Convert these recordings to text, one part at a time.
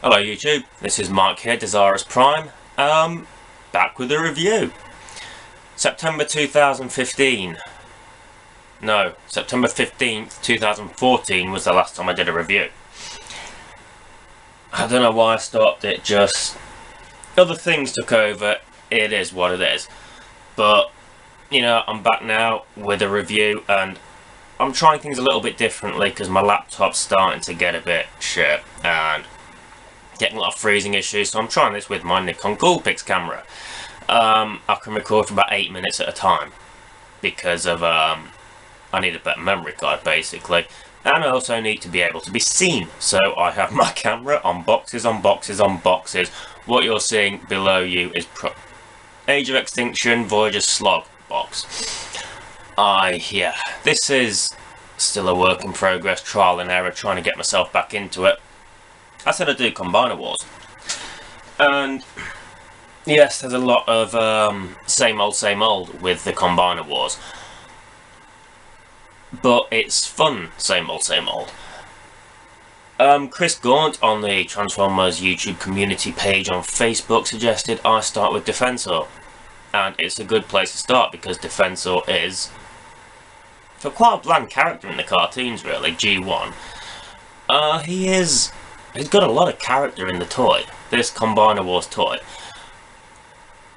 Hello YouTube, this is Mike here, Dezaras Prime, back with a review. September 2015, no, September 15th, 2014 was the last time I did a review. I don't know why I stopped, it just, other things took over, it is what it is. But, you know, I'm back now with a review and I'm trying things a little bit differently because my laptop's starting to get a bit shit and getting a lot of freezing issues, so I'm trying this with my Nikon Coolpix camera. I can record for about 8 minutes at a time because of I need a better memory card basically, and I also need to be able to be seen, so I have my camera on boxes on boxes on boxes. What you're seeing below you is Age of Extinction Voyager Slog box. Yeah, this is still a work in progress, trial and error, trying to get myself back into it. I said I do Combiner Wars, and yes, there's a lot of same old with the Combiner Wars, but it's fun same old. Chris Gaunt on the Transformers YouTube community page on Facebook suggested I start with Defensor, and it's a good place to start because Defensor is, for quite a bland character in the cartoons really, G1, he's got a lot of character in the toy, this Combiner Wars toy.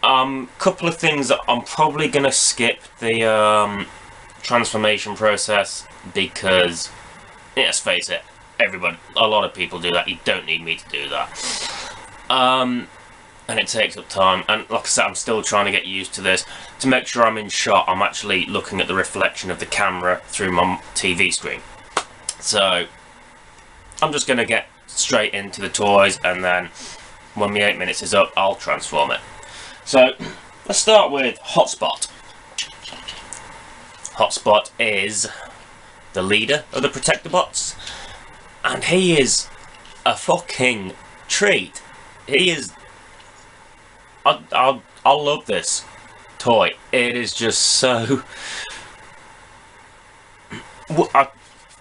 Couple of things that I'm probably going to skip the transformation process because, let's face it, a lot of people do that, you don't need me to do that. And it takes up time, and like I said, I'm still trying to get used to this. To make sure I'm in shot, I'm actually looking at the reflection of the camera through my TV screen. So, I'm just going to get straight into the toys, and then when my 8 minutes is up, I'll transform it. So let's start with Hotspot. Hotspot is the leader of the Protectobots, and he is a fucking treat. He is. I love this toy. It is just so. I'm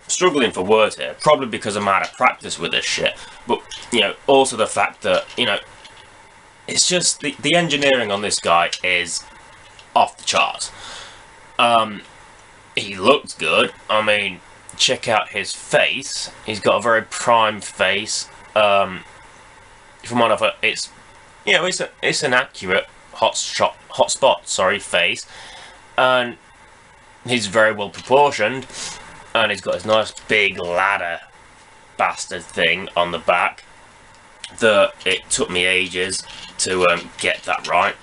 struggling for words here, probably because I'm out of practice with this shit, but you know, also the fact that, you know, it's just the engineering on this guy is off the charts. He looks good. I mean, check out his face. He's got a very prime face. From one of it's, you know, it's an accurate hotspot face, and he's very well proportioned. And he's got his nice big ladder bastard thing on the back that it took me ages to get that right.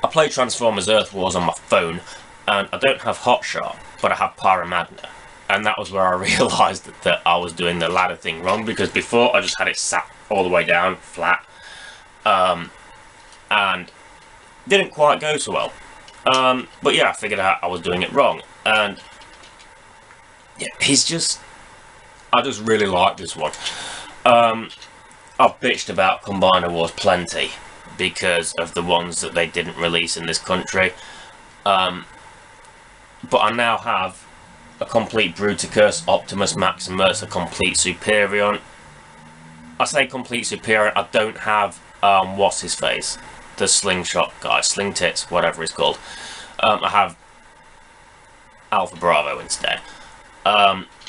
I play Transformers Earth Wars on my phone, and I don't have Hotshot, but I have Paramagna. And that was where I realised that I was doing the ladder thing wrong, because before I just had it sat all the way down, flat, and didn't quite go so well. But yeah, I figured out I was doing it wrong, and yeah, I just really like this one. I've bitched about Combiner Wars plenty because of the ones that they didn't release in this country. But I now have a complete Bruticus, Optimus Maximus, a complete Superion. I say complete Superion, I don't have, what's his face? The slingshot guy, Sling Tits, whatever it's called. I have Alpha Bravo instead.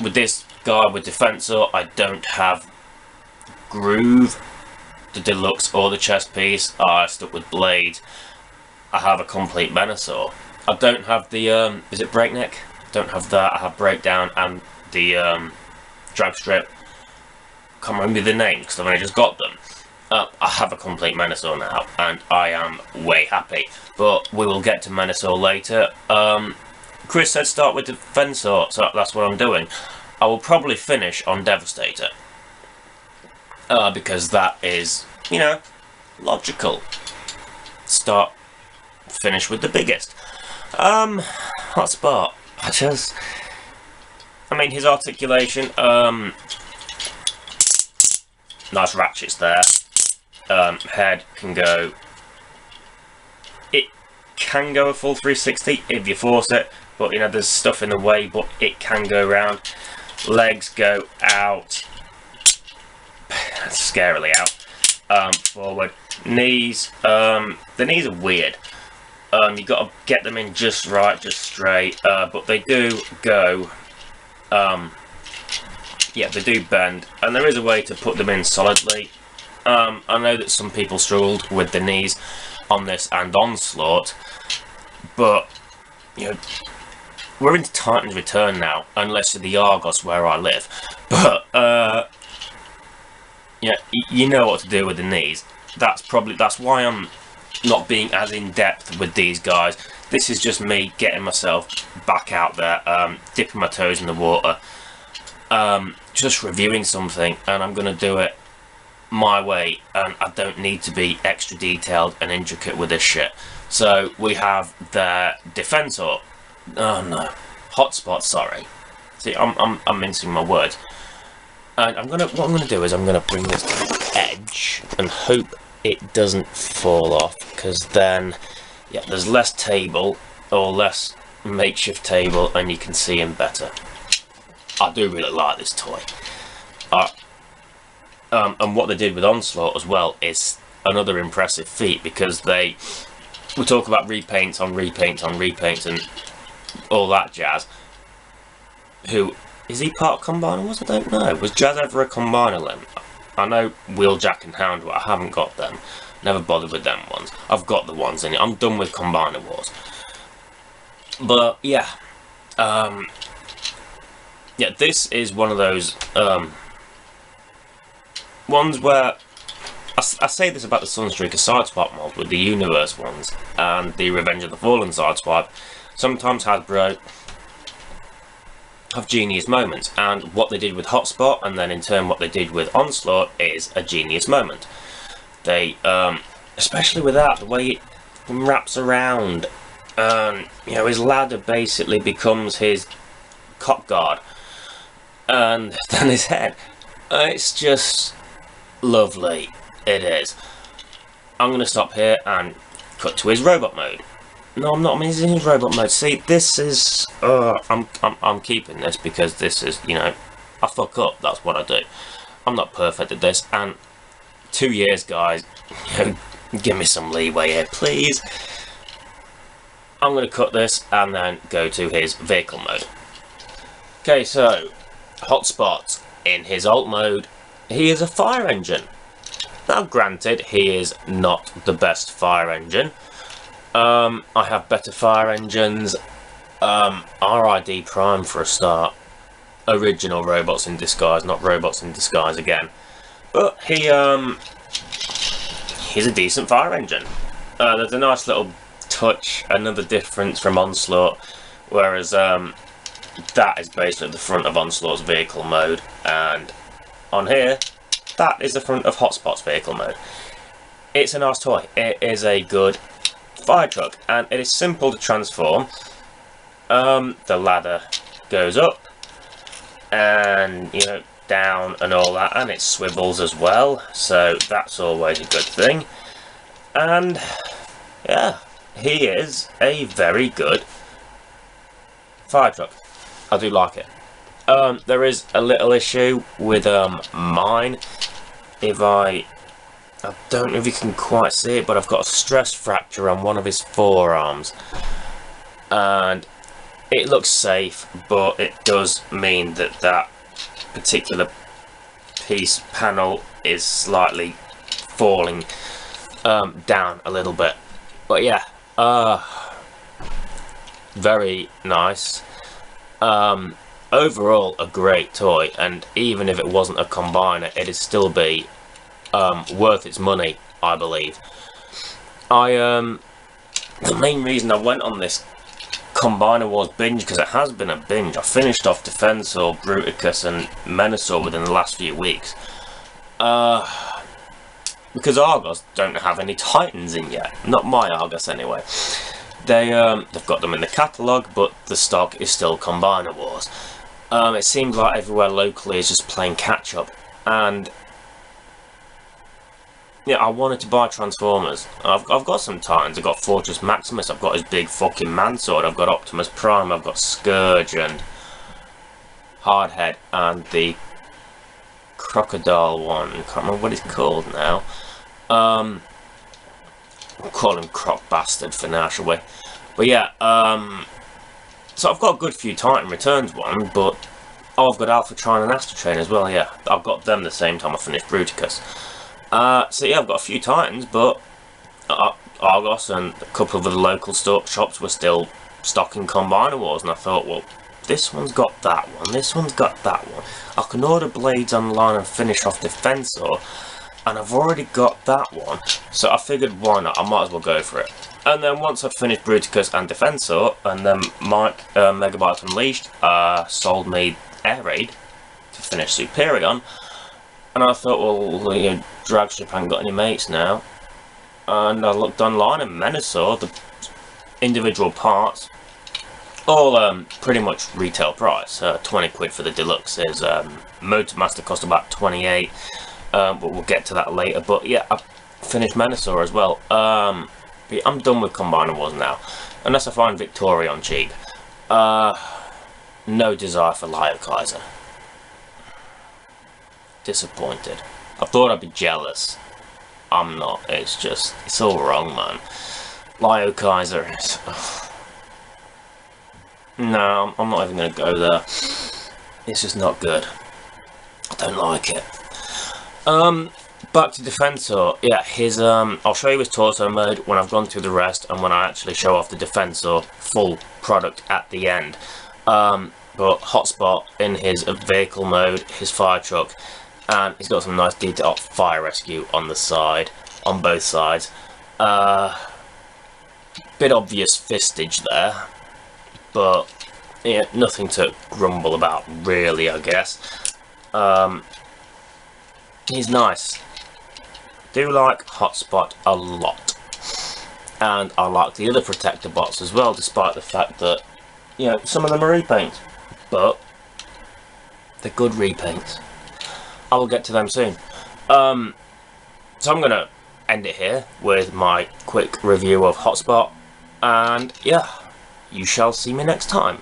With this guy, with Defensor, I don't have Groove, the Deluxe, or the chest piece. I stuck with Blade. I have a complete Venusaur. I don't have the, is it Breakneck? Don't have that. I have Breakdown and the Drag Strip. Can't remember the name because I've only just got them. I have a complete Venusaur now, and I am way happy. But we will get to Venusaur later. Chris said start with Defensor, so that's what I'm doing. I will probably finish on Devastator. Because that is, you know, logical. Finish with the biggest. Hotspot. I mean, his articulation, nice ratchets there. Head can go, it can go a full 360 if you force it, but you know, there's stuff in the way, but it can go around. Legs go out. scarily out. Forward. Knees. The knees are weird. You got to get them in just right, just straight. But they do go. Yeah, they do bend, and there is a way to put them in solidly. I know that some people struggled with the knees on this and Onslaught, but you know, we're into Titan's Return now, unless you're the Argos where I live. But yeah, you know what to do with the knees. That's why I'm not being as in depth with these guys. This is just me getting myself back out there, dipping my toes in the water, just reviewing something, and I'm gonna do it my way, and I don't need to be extra detailed and intricate with this shit. So we have the Defensor. Oh no, Hotspot. Sorry. See, I'm mincing my words. And what I'm gonna do is I'm gonna bring this to the edge and hope it doesn't fall off, because then, yeah, there's less table or less makeshift table, and you can see him better. I do really like this toy. And what they did with Onslaught as well is another impressive feat, because we talk about repaints on repaints on repaints and all that jazz. Who is he part Combiner Wars? I don't know. Was Jazz ever a Combiner Limb? I know Wheeljack and Hound, but I haven't got them. Never bothered with them ones. I've got the ones in it. I'm done with Combiner Wars. But yeah, yeah, this is one of those ones where I say this about the Sunstreaker Sideswipe mod with the Universe ones and the Revenge of the Fallen Sideswipe. Sometimes Hasbro have genius moments, and what they did with Hotspot, and then in turn what they did with Onslaught, is a genius moment. They, especially with that, the way it wraps around, you know, his ladder basically becomes his cop guard, and then his head. It's just lovely. It is. I'm going to stop here and cut to his robot mode. No, I'm not. I mean, he's in his robot mode. See, this is. I'm keeping this because this is, you know, I fuck up. That's what I do. I'm not perfect at this, and 2 years, guys. You know, give me some leeway here, please. I'm going to cut this and then go to his vehicle mode. Okay, so Hotspot in his alt mode, he is a fire engine. Now, granted, he is not the best fire engine. I have better fire engines. RID Prime for a start. Original Robots in Disguise, not Robots in Disguise again. But he's a decent fire engine. There's a nice little touch, another difference from Onslaught, whereas that is basically the front of Onslaught's vehicle mode, and on here, that is the front of Hotspot's vehicle mode. It's a nice toy. It is a good fire truck, and it is simple to transform. The ladder goes up, and, you know, down and all that, and it swivels as well, so that's always a good thing. And yeah, he is a very good fire truck. I do like it. There is a little issue with mine. I don't know if you can quite see it, but I've got a stress fracture on one of his forearms, and it looks safe, but it does mean that that particular panel is slightly falling down a little bit. But yeah, very nice. Overall, a great toy, and even if it wasn't a combiner, it'd still be worth its money, I believe. The main reason I went on this Combiner Wars binge, because it has been a binge. I finished off Defensor, Bruticus and Menasor within the last few weeks. Because Argos don't have any Titans in yet. Not my Argos anyway. They've got them in the catalogue, but the stock is still Combiner Wars. It seems like everywhere locally is just playing catch up, and yeah, I wanted to buy Transformers. I've got some Titans. I've got Fortress Maximus. I've got his big fucking Mansword. I've got Optimus Prime. I've got Scourge and Hardhead and the crocodile one. Can't remember what it's called now. I'll call him Croc Bastard for now, shall we? But yeah, so I've got a good few Titan Returns one, but I've got Alpha Trine and Astro Train as well, yeah. I've got them the same time I finished Bruticus. So yeah, I've got a few Titans, but Argos and a couple of the local shops were still stocking Combiner Wars, and I thought, well, this one's got that one, this one's got that one. I can order Blades online and finish off Defensor, and I've already got that one, so I figured why not, I might as well go for it. And then once I finished Bruticus and Defensor, and then Mike Megabytes Unleashed sold me Air Raid to finish Superion, and I thought, well, you know, Dragship ain't got any mates now. And I looked online and Menasor, the individual parts, all pretty much retail price. 20 quid for the deluxes. Motormaster cost about 28, but we'll get to that later. But yeah, I finished Menasor as well. But I'm done with Combiner Wars now, unless I find Victorion cheap. No desire for Lyokaiser. Disappointed. I thought I'd be jealous. I'm not. It's just, it's all wrong, man. Lyokaiser is... No, I'm not even going to go there. It's just not good. I don't like it. Back to Defensor. Yeah, his I'll show you his torso mode when I've gone through the rest, and when I actually show off the Defensor full product at the end. But Hotspot in his vehicle mode, his fire truck, and he's got some nice detailed fire rescue on the side, on both sides. Bit obvious fistage there, but yeah, nothing to grumble about really, I guess. He's nice. Do like Hotspot a lot, and I like the other protector bots as well, despite the fact that, you know, some of them are repaints, but they're good repaints. I will get to them soon. So I'm gonna end it here with my quick review of Hotspot, and yeah, you shall see me next time.